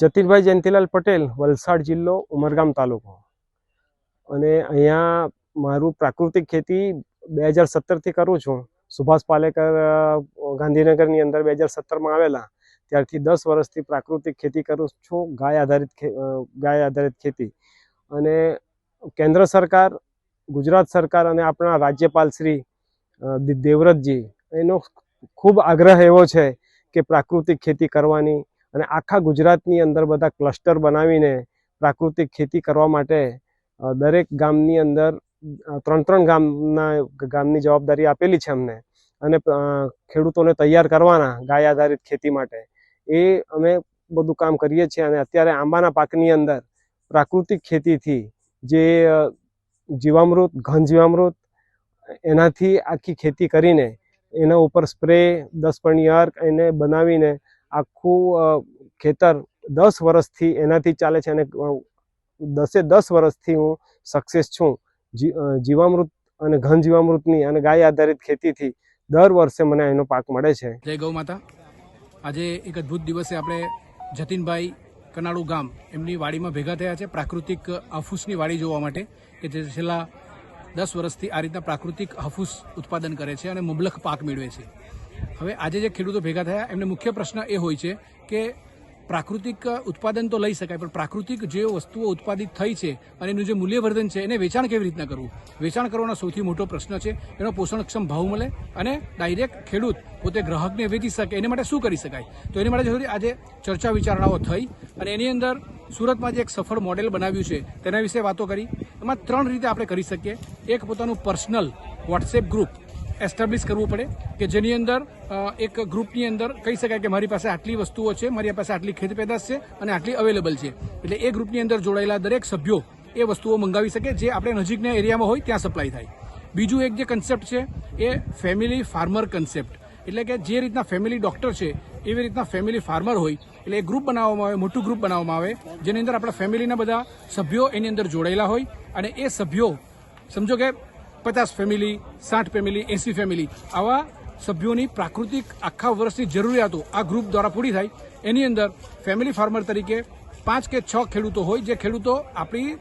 જતીનભાઈ જયંતિલાલ પટેલ, વલસાડ જિલ્લો, ઉમરગામ તાલુકો. અને અહીંયા મારું પ્રાકૃતિક ખેતી 2017થી કરું છું. સુભાષ પાલેકર ગાંધીનગરની અંદર 2017માં આવેલા ત્યારથી 10 વર્ષથી પ્રાકૃતિક ખેતી કરું છું, ગાય આધારિત ખેતી. અને કેન્દ્ર સરકાર, ગુજરાત સરકાર અને આપણા રાજ્યપાલ શ્રી દેવવ્રતજી એનો ખૂબ આગ્રહ એવો છે કે પ્રાકૃતિક ખેતી કરવાની, અને આખા ગુજરાતની અંદર બધા ક્લસ્ટર બનાવીને પ્રાકૃતિક ખેતી કરવા માટે દરેક ગામની અંદર 3 ગામની જવાબદારી આપેલી છે અમને. અને ખેડૂતોને તૈયાર કરવાના ગાય આધારિત ખેતી માટે એ અમે બધું કામ કરીએ છીએ. અને અત્યારે આંબાના પાકની અંદર પ્રાકૃતિક ખેતીથી જે જીવામૃત, ઘન જીવામૃત, એનાથી આખી ખેતી કરીને એના ઉપર સ્પ્રે 10 અર્ક એને બનાવીને આખું ખેતર 10 વર્ષથી એનાથી ચાલે છે. અને 10 વર્ષથી હું સક્સેસ છું. જીવામૃત અને ઘન જીવામૃતની અને ગાય આધારિત ખેતીથી દર વર્ષે મને એનો પાક મળે છે. જય ગૌ માતા. આજે એક અદ્ભુત દિવસે આપણે જતીનભાઈ કનાળુ ગામ એમની વાડીમાં ભેગા થયા છે પ્રાકૃતિક હાફૂસની વાડી જોવા માટે, કે જે છેલ્લા 10 વર્ષથી આ રીતના પ્રાકૃતિક હાફૂસ ઉત્પાદન કરે છે અને મુબલક પાક મેળવે છે. હવે આજે જે ખેડૂતો ભેગા થયા એમને મુખ્ય પ્રશ્ન એ હોય છે કે પ્રાકૃતિક ઉત્પાદન તો લઈ શકાય, પણ પ્રાકૃતિક જે વસ્તુઓ ઉત્પાદિત થઈ છે અને એનું જે મૂલ્યવર્ધન છે એને વેચાણ કેવી રીતના કરવું. વેચાણ કરવાનો સૌથી મોટો પ્રશ્ન છે. એનો પોષણક્ષમ ભાવ મળે અને ડાયરેક્ટ ખેડૂત પોતે ગ્રાહકને વેચી શકે, એને માટે શું કરી શકાય. તો એની માટે આજે ચર્ચા વિચારણાઓ થઈ અને એની અંદર સુરતમાં જે એક સફળ મોડેલ બનાવ્યું છે તેના વિશે વાતો કરી. એમાં 3 રીતે આપણે કરી શકીએ. એક, પોતાનું પર્સનલ વોટ્સએપ ગ્રુપ એસ્ટાબ્લિશ કરવું પડે, કે જેની અંદર એક ગ્રુપની અંદર કહી શકાય કે મારી પાસે આટલી વસ્તુઓ છે, મારી પાસે આટલી ખેત પેદાશ છે અને આટલી અવેલેબલ છે. એટલે એ ગ્રુપની અંદર જોડાયેલા દરેક સભ્યો એ વસ્તુઓ મંગાવી શકે જે આપણે નજીકના એરિયામાં હોય ત્યાં સપ્લાય થાય. બીજું એક જે કન્સેપ્ટ છે એ ફેમિલી ફાર્મર કન્સેપ્ટ, એટલે કે જે રીતના ફેમિલી ડોક્ટર છે એવી રીતના ફેમિલી ફાર્મર હોય. એટલે એ ગ્રુપ બનાવવામાં આવે, મોટું ગ્રુપ બનાવવામાં આવે, જેની અંદર આપણા ફેમિલીના બધા સભ્યો એની અંદર જોડાયેલા હોય. અને એ સભ્યો સમજો કે 50 ફેમિલી, 60 ફેમિલી, 80 ફેમિલી, આવા સભ્યોની પ્રાકૃતિક આખા વર્ષની જરૂરિયાતો આ ગ્રુપ દ્વારા પૂરી થાય. એની અંદર ફેમિલી ફાર્મર તરીકે 5 કે 6 ખેડૂતો હોય, જે ખેડૂતો આપણી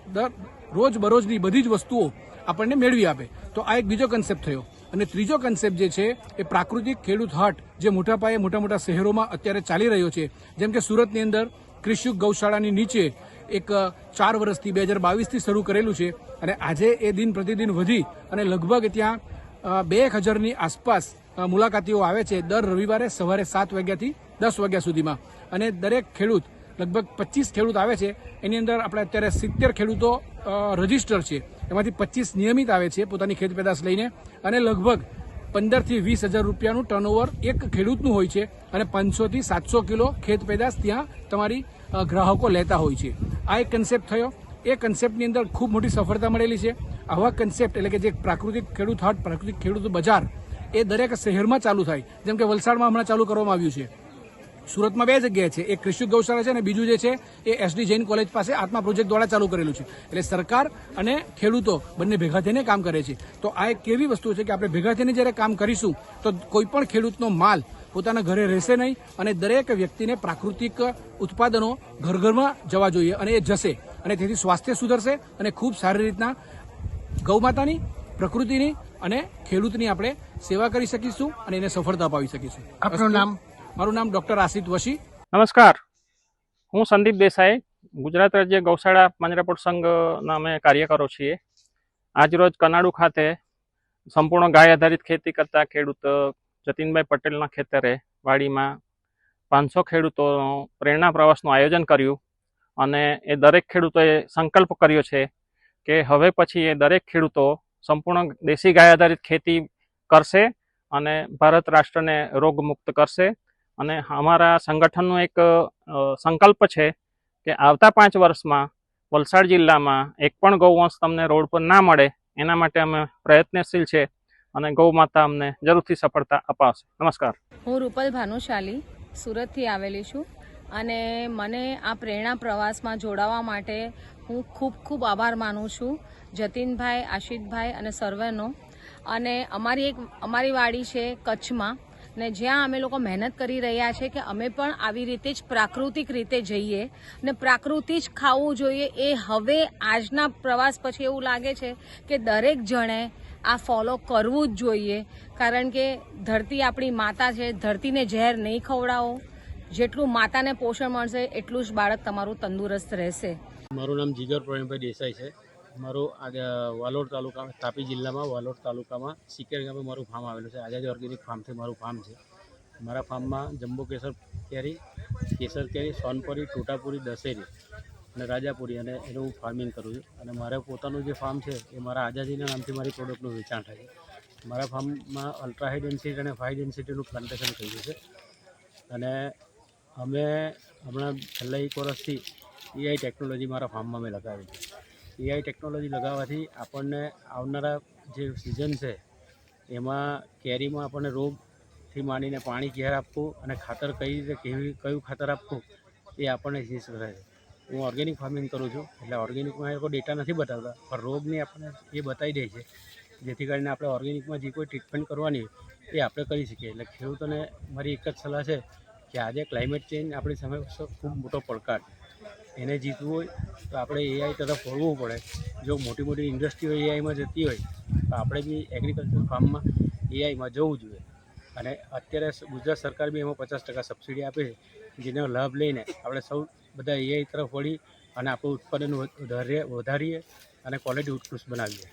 રોજબરોજની બધી જ વસ્તુઓ આપણને મેળવી આપે. તો આ એક બીજો કન્સેપ્ટ થયો. અને ત્રીજો કન્સેપ્ટ જે છે એ પ્રાકૃતિક ખેડૂત હટ, જે મોટા પાયે મોટા શહેરોમાં અત્યારે ચાલી રહ્યો છે. જેમ કે સુરતની અંદર કૃષિયુગ ગૌશાળાની નીચે એક 4 વર્ષથી 2022થી શરૂ કરેલું છે. અને આજે એ દિન પ્રતિદિન વધી અને લગભગ ત્યાં 2000ની આસપાસ મુલાકાતીઓ આવે છે દર રવિવારે સવારે 7 વાગ્યાથી 10 વાગ્યા સુધીમાં. અને દરેક ખેડૂત, લગભગ 25 ખેડૂત આવે છે. એની અંદર આપણે અત્યારે 70 ખેડૂતો રજીસ્ટર છે, એમાંથી 25 નિયમિત આવે છે પોતાની ખેત પેદાશ લઈને. અને લગભગ 15 થી 20 હજાર રૂપિયાનું ટર્નઓવર એક ખેડૂતનું હોય છે. અને 500 થી 700 કિલો ખેત પેદાશ ત્યાં તમારી ગ્રાહકો લેતા હોય છે. આ એક કન્સેપ્ટ થયો. એ કન્સેપ્ટની અંદર ખૂબ મોટી સફળતા મળેલી છે. આવા કન્સેપ્ટ એટલે કે જે પ્રાકૃતિક ખેડૂત હટ, પ્રાકૃતિક ખેડૂત બજાર, એ દરેક શહેરમાં ચાલુ થાય. જેમ કે વલસાડમાં હમણાં ચાલુ કરવામાં આવ્યું છે. સુરતમાં 2 જગ્યાએ છે, એક કૃષિ ગૌશાળા છે અને બીજું જે છે એ SD જૈન કોલેજ પાસે આત્મા પ્રોજેક્ટ દ્વારા ચાલુ કરેલું છે. એટલે સરકાર અને ખેડૂતો બંને ભેગા થઈને કામ કરે છે. તો આ એક કેવી વસ્તુ છે કે આપણે ભેગા થઈને જ્યારે કામ કરીશું તો કોઈ પણ ખેડૂતનો માલ પોતાના ઘરે રહેશે નહીં. અને દરેક વ્યક્તિને પ્રાકૃતિક ઉત્પાદનો ઘરમાં જવા જોઈએ અને એ જશે. અને તેથી સ્વાસ્થ્ય સુધરશે અને ખૂબ સારી રીતના ગૌમાતાની, પ્રકૃતિની અને ખેડૂતની આપણે સેવા કરી શકીશું અને એને સફળતા અપાવી શકીશું. આપનું નામ? મારું નામ ડૉક્ટર આશિત વશી. નમસ્કાર, હું સંદીપ દેસાઈ, ગુજરાત રાજ્ય ગૌશાળા પાંજરાપોળ સંઘના અમે કાર્યકરો છીએ. આજરોજ કનાળુ ખાતે સંપૂર્ણ ગાય આધારિત ખેતી કરતા ખેડૂત જતીનભાઈ પટેલના ખેતરે વાડીમાં 500 ખેડૂતોનો પ્રેરણા પ્રવાસનું આયોજન કર્યું. અને એ દરેક ખેડૂતોએ સંકલ્પ કર્યો છે કે હવે પછી એ દરેક ખેડૂતો સંપૂર્ણ દેશી ગાય આધારિત ખેતી કરશે અને ભારત રાષ્ટ્રને રોગમુક્ત કરશે. અને અમારા સંગઠનનો એક સંકલ્પ છે કે આવતા 5 વર્ષમાં વલસાડ જિલ્લામાં એક પણ ગૌવંશ તમને રોડ પર ના મળે, એના માટે અમે પ્રયત્નશીલ છે અને ગૌ માતા અમને જરૂરથી સફળતા અપાવશે. નમસ્કાર. હું રૂપલ ભાનુશાલી સુરતથી આવેલી છું અને મને આ પ્રેરણા પ્રવાસમાં જોડાવા માટે હું ખૂબ આભાર માનું છું જતીનભાઈ, આશિતભાઈ અને સર્વેનો. અને અમારી વાડી છે કચ્છમાં, ને જ્યાં અમે લોકો મહેનત કરી રહ્યા છે કે અમે પણ આવી રીતે જ પ્રાકૃતિક રીતે જઈએ ને પ્રાકૃતિ જ ખાવું જોઈએ. એ હવે આજના પ્રવાસ પછી એવું લાગે છે કે દરેક જણે આ ફોલો કરવું જ જોઈએ, કારણ કે ધરતી આપણી માતા છે. ધરતીને ઝેર નહીં ખવડાવો. જેટલું માતાને પોષણ મળશે એટલું જ બાળક તમારું તંદુરસ્ત રહેશે. મારું નામ જીગર પ્રવીણભાઈ દેસાઈ છે. મારું વાલોડ તાલુકામાં, તાપી જિલ્લામાં વાલોડ તાલુકામાં સિકેર ગામે મારું ફાર્મ આવેલું છે. આઝાદી ઓર્ગેનિક ફાર્મથી મારું ફાર્મ છે. મારા ફાર્મમાં જમ્બો કેસર કેરી, સોનપરી, ટોટાપુરી, દશેરી અને રાજાપુરી અને એનું હું ફાર્મિંગ કરું છું. અને મારે પોતાનું જે ફાર્મ છે એ મારા આઝાદીના નામથી મારી પ્રોડક્ટનું વેચાણ થાય છે. મારા ફાર્મમાં અલ્ટ્રા હાઈ ડેન્સિટી અને હાઈ ડેન્સિટીનું પ્લાન્ટેશન કર્યું છે. અને અમે હમણાં છેલ્લા 1 વર્ષથી એઆઈ ટેકનોલોજી મારા ફાર્મમાં મેં લગાવી છે. એઆઈ ટેકનોલોજી લગાવવાથી આપણને આવનારા જે સિઝન છે એમાં કેરીમાં આપણને રોગથી માંડીને પાણી ક્યારે આપવું અને ખાતર કઈ રીતે કયું ખાતર આપવું એ આપણને શીખ રહે છે. હું ઓર્ગેનિક ફાર્મિંગ કરું છું, એટલે ઓર્ગેનિકમાં એ લોકો ડેટા નથી બતાવતા, પણ રોગની આપણને એ બતાવી દે છે, જેથી કરીને આપણે ઓર્ગેનિકમાં જે કોઈ ટ્રીટમેન્ટ કરવાની હોય એ આપણે કરી શકીએ. એટલે ખેડૂતોને મારી એક જ સલાહ છે કે આજે ક્લાઇમેટ ચેન્જ આપણી સામે ખૂબ મોટો પડકાર, એને જીતવું હોય તો આપણે એઆઈ તરફ વળવું પડે. જો મોટી મોટી ઇન્ડસ્ટ્રીઓ એઆઈમાં જતી હોય તો આપણે બી એગ્રીકલ્ચર ફાર્મમાં એઆઈમાં જવું જોઈએ. અને અત્યારે ગુજરાત સરકાર બી એમાં 50% સબસિડી આપે છે, જેનો લાભ લઈને આપણે સૌ બધા એઆઈ તરફ વળી અને આપણું ઉત્પાદન વધારીએ અને ક્વોલિટી ઉત્કૃષ્ટ બનાવીએ.